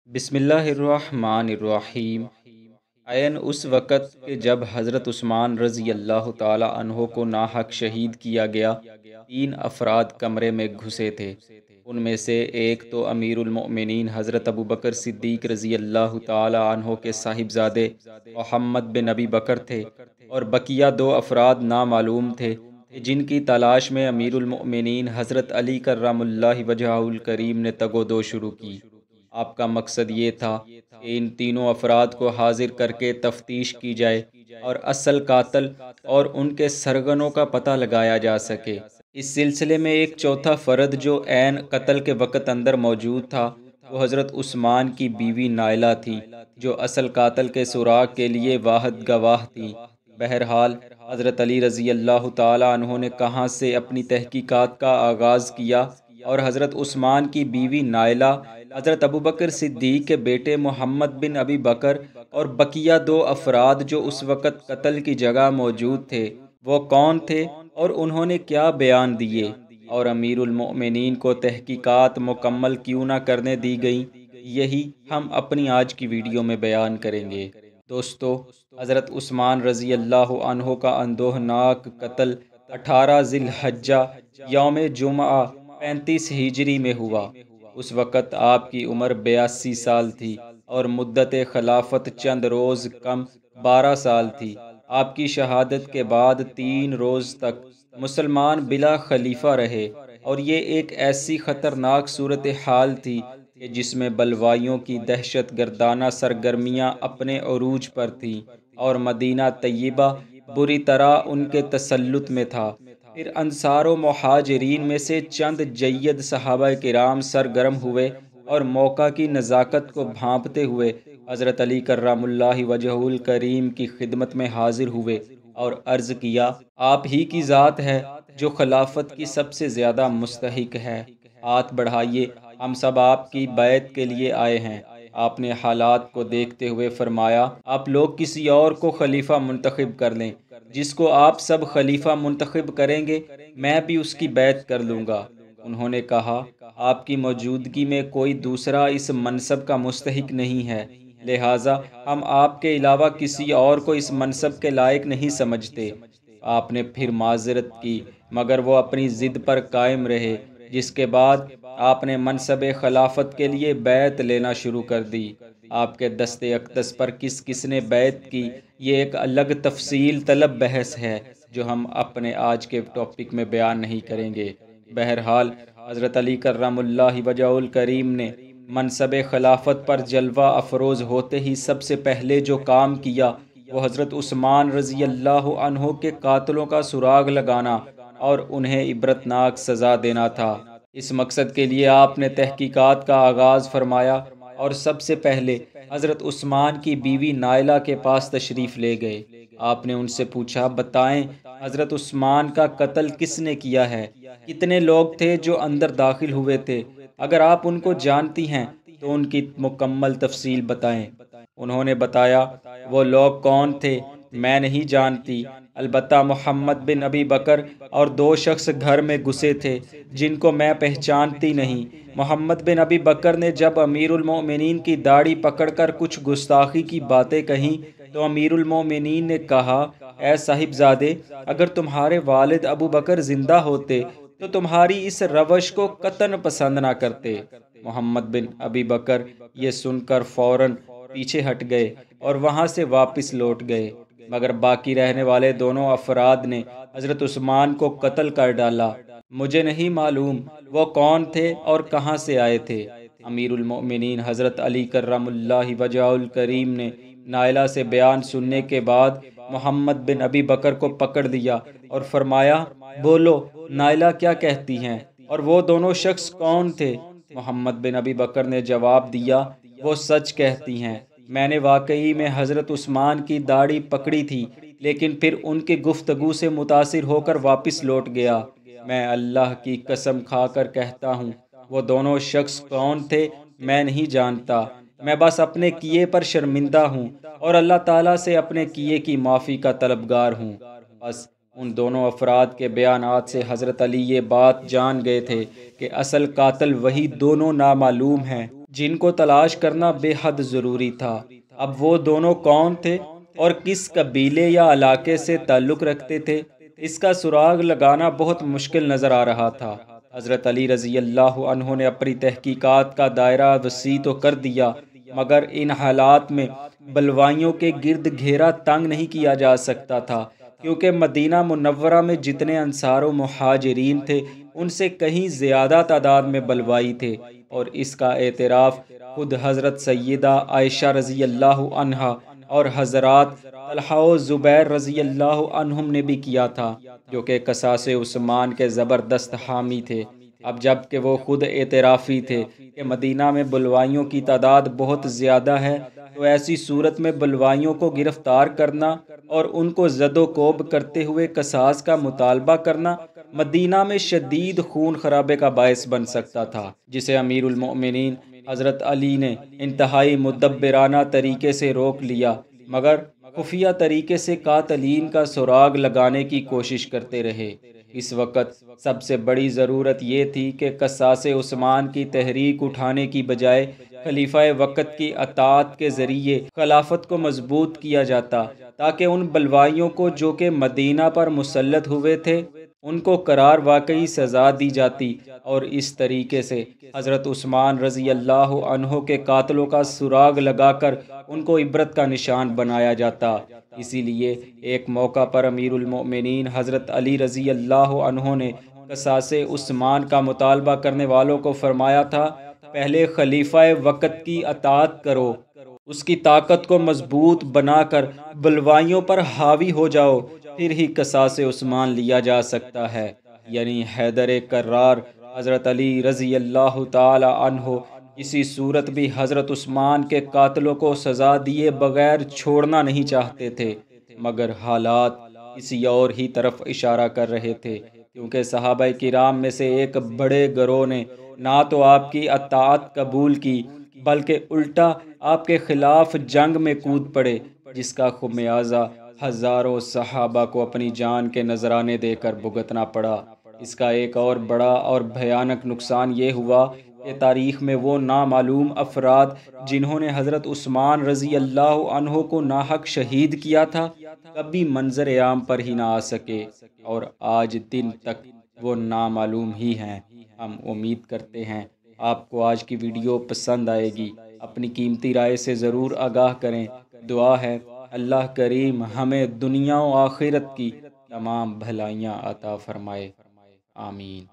بسم اللہ الرحمن الرحیم۔ عین اس وقت کہ جب حضرت عثمان رضی اللہ تعالی عنہ کو ناحق شہید کیا گیا، 3 افراد کمرے میں گھسے تھے۔ ان میں سے ایک تو امیر المؤمنین حضرت ابوبکر صدیق رضی اللہ تعالی عنہ کے صاحبزادے محمد بن ابی بکر تھے، اور بقیہ 2 افراد نامعلوم تھے جن کی تلاش میں امیر المؤمنین حضرت علی کرم اللہ وجہہ الکریم نے تگ و دو شروع کی۔ آپ کا مقصد یہ تھا کہ ان تینوں افراد کو حاضر کر کے تفتیش کی جائے اور اصل قاتل اور ان کے سرغنوں کا پتہ لگایا جا سکے۔ اس سلسلے میں ایک چوتھا فرد جو عین قتل کے وقت اندر موجود تھا، وہ حضرت عثمان کی بیوی نائلہ تھی، جو اصل قاتل کے سراغ کے لیے واحد گواہ تھی۔ بہرحال حضرت علی رضی اللہ تعالی عنہ نے کہاں سے اپنی تحقیقات کا آغاز کیا، اور حضرت عثمان کی بیوی نائلہ حضرت ابوبکر صدیق کے بیٹے محمد بن ابی بکر اور بقیہ 2 افراد جو اس وقت قتل کی جگہ موجود تھے، وہ کون تھے اور انہوں نے کیا بیان دیے، اور امیر المؤمنین کو تحقیقات مکمل کیوں نہ کرنے دی گئیں، یہی ہم اپنی آج کی ویڈیو میں بیان کریں گے۔ دوستو، حضرت عثمان رضی اللہ عنہ کا اندوہناک قتل 18 ذی الحجہ یوم جمعہ 35 ہجری میں ہوا۔ اس وقت آپ کی عمر 82 سال تھی اور مدت خلافت چند روز کم 12 سال تھی۔ آپ کی شہادت کے بعد 3 روز تک مسلمان بلا خلیفہ رہے، اور یہ ایک ایسی خطرناک صورتحال تھی کہ جس میں بلوائیوں کی دہشت گردانہ سرگرمیاں اپنے عروج پر تھیں، اور مدینہ طیبہ بری طرح ان کے تسلط میں تھا۔ پھر انصار و مہاجرین میں سے چند جید صحابہ کرام سرگرم ہوئے اور موقع کی نزاکت کو بھانپتے ہوئے حضرت علی کرم اللہ وجہہ الکریم کی خدمت میں حاضر ہوئے اور عرض کیا، آپ ہی کی ذات ہے جو خلافت کی سب سے زیادہ مستحق ہے، ہاتھ بڑھائیے، ہم سب آپ کی بیعت کے لیے آئے ہیں۔ آپ نے حالات کو دیکھتے ہوئے فرمایا، آپ لوگ کسی اور کو خلیفہ منتخب کر لیں، جس کو آپ سب خلیفہ منتخب کریں گے میں بھی اس کی بیعت کر لوں گا۔ انہوں نے کہا، آپ کی موجودگی میں کوئی دوسرا اس منصب کا مستحق نہیں ہے، لہٰذا ہم آپ کے علاوہ کسی اور کو اس منصب کے لائق نہیں سمجھتے۔ آپ نے پھر معذرت کی، مگر وہ اپنی ضد پر قائم رہے، جس کے بعد آپ نے منصب خلافت کے لیے بیعت لینا شروع کر دی۔ آپ کے دست اقدس پر کس کس نے بیعت کی، یہ ایک الگ تفصیل طلب بحث ہے جو ہم اپنے آج کے ٹاپک میں بیان نہیں کریں گے۔ بہرحال حضرت علی کرم اللہ وجہہ الکریم نے منصب خلافت پر جلوہ افروز ہوتے ہی سب سے پہلے جو کام کیا وہ حضرت عثمان رضی اللہ عنہ کے قاتلوں کا سراغ لگانا اور انہیں عبرتناک سزا دینا تھا۔ اس مقصد کے لیے آپ نے تحقیقات کا آغاز فرمایا اور سب سے پہلے حضرت عثمان کی بیوی نائلہ کے پاس تشریف لے گئے۔ آپ نے ان سے پوچھا، بتائیں حضرت عثمان کا قتل کس نے کیا ہے؟ کتنے لوگ تھے جو اندر داخل ہوئے تھے؟ اگر آپ ان کو جانتی ہیں تو ان کی مکمل تفصیل بتائیں۔ انہوں نے بتایا، وہ لوگ کون تھے میں نہیں جانتی، البتہ محمد بن ابی بکر اور 2 شخص گھر میں گھسے تھے جن کو میں پہچانتی نہیں۔ محمد بن ابی بکر نے جب امیر المؤمنین کی داڑھی پکڑ کر کچھ گستاخی کی باتیں کہیں تو امیر المؤمنین نے کہا، اے صاحبزادے، اگر تمہارے والد ابو بکر زندہ ہوتے تو تمہاری اس روش کو قطعاً پسند نہ کرتے۔ محمد بن ابی بکر یہ سن کر فوراً پیچھے ہٹ گئے اور وہاں سے واپس لوٹ گئے، مگر باقی رہنے والے دونوں افراد نے حضرت عثمان کو قتل کر ڈالا۔ مجھے نہیں معلوم وہ کون تھے اور کہاں سے آئے تھے۔ امیر المؤمنین حضرت علی کرم اللہ وجہہ الکریم نے نائلہ سے بیان سننے کے بعد محمد بن ابی بکر کو پکڑ لیا اور فرمایا، بولو نائلہ کیا کہتی ہیں، اور وہ دونوں شخص کون تھے؟ محمد بن ابی بکر نے جواب دیا، وہ سچ کہتی ہیں، میں نے واقعی میں حضرت عثمان کی داڑھی پکڑی تھی، لیکن پھر ان کی گفتگو سے متاثر ہو کر واپس لوٹ گیا۔ میں اللہ کی قسم کھا کر کہتا ہوں، وہ دونوں شخص کون تھے میں نہیں جانتا، میں بس اپنے کیے پر شرمندہ ہوں اور اللہ تعالیٰ سے اپنے کیے کی معافی کا طلبگار ہوں۔ بس ان دونوں افراد کے بیانات سے حضرت علی یہ بات جان گئے تھے کہ اصل قاتل وہی دونوں نامعلوم ہیں جن کو تلاش کرنا بے حد ضروری تھا۔ اب وہ دونوں کون تھے اور کس قبیلے یا علاقے سے تعلق رکھتے تھے، اس کا سراغ لگانا بہت مشکل نظر آ رہا تھا۔ حضرت علی رضی اللہ عنہ نے اپنی تحقیقات کا دائرہ وسیع تو کر دیا، مگر ان حالات میں بلوائیوں کے گرد گھیرا تنگ نہیں کیا جا سکتا تھا، کیونکہ مدینہ منورہ میں جتنے انصار و مہاجرین تھے ان سے کہیں زیادہ تعداد میں بلوائی تھے، اور اس کا اعتراف خود حضرت سیدہ عائشہ رضی اللہ عنہا اور حضرات طلحہ و زبیر رضی اللہ عنہم نے بھی کیا تھا، جو کہ قصاص عثمان کے زبردست حامی تھے۔ اب جب کہ وہ خود اعترافی تھے کہ مدینہ میں بلوائیوں کی تعداد بہت زیادہ ہے، تو ایسی صورت میں بلوائیوں کو گرفتار کرنا اور ان کو زد و کوب کرتے ہوئے قصاص کا مطالبہ کرنا مدینہ میں شدید خون خرابے کا باعث بن سکتا تھا، جسے امیر المؤمنین حضرت علی نے انتہائی مدبرانہ طریقے سے روک لیا، مگر خفیہ طریقے سے قاتلین کا سراغ لگانے کی کوشش کرتے رہے۔ اس وقت سب سے بڑی ضرورت یہ تھی کہ قصاص عثمان کی تحریک اٹھانے کی بجائے خلیفہ وقت کی اطاعت کے ذریعے خلافت کو مضبوط کیا جاتا، تاکہ ان بلوائیوں کو جو کہ مدینہ پر مسلط ہوئے تھے ان کو قرار واقعی سزا دی جاتی، اور اس طریقے سے حضرت عثمان رضی اللہ عنہ کے قاتلوں کا سراغ لگا کر ان کو عبرت کا نشان بنایا جاتا۔ اسی لیے ایک موقع پر امیر المؤمنین حضرت علی رضی اللہ عنہ نے قصاص عثمان کا مطالبہ کرنے والوں کو فرمایا تھا، پہلے خلیفہ وقت کی اطاعت کرو، اس کی طاقت کو مضبوط بنا کر بلوائیوں پر حاوی ہو جاؤ، پھر ہی قصاص عثمان لیا جا سکتا ہے۔ یعنی حیدر کرار حضرت علی رضی اللہ تعالی عنہ کسی صورت بھی حضرت عثمان کے قاتلوں کو سزا دیے بغیر چھوڑنا نہیں چاہتے تھے، مگر حالات کسی اور ہی طرف اشارہ کر رہے تھے، کیونکہ صحابہ کرام میں سے ایک بڑے گروہ نے نہ تو آپ کی اطاعت قبول کی، بلکہ الٹا آپ کے خلاف جنگ میں کود پڑے، جس کا خمیازہ ہزاروں صحابہ کو اپنی جان کے نذرانے دے کر بھگتنا پڑا۔ اس کا ایک اور بڑا اور بھیانک نقصان یہ ہوا کہ تاریخ میں وہ نامعلوم افراد جنہوں نے حضرت عثمان رضی اللہ عنہ کو ناحق شہید کیا تھا، کبھی منظر عام پر ہی نہ آ سکے، اور آج دن تک وہ نامعلوم ہی ہیں۔ ہم امید کرتے ہیں آپ کو آج کی ویڈیو پسند آئے گی۔ اپنی قیمتی رائے سے ضرور آگاہ کریں۔ دعا ہے اللہ کریم ہمیں دنیا و آخرت کی تمام بھلائیاں عطا فرمائے، آمین۔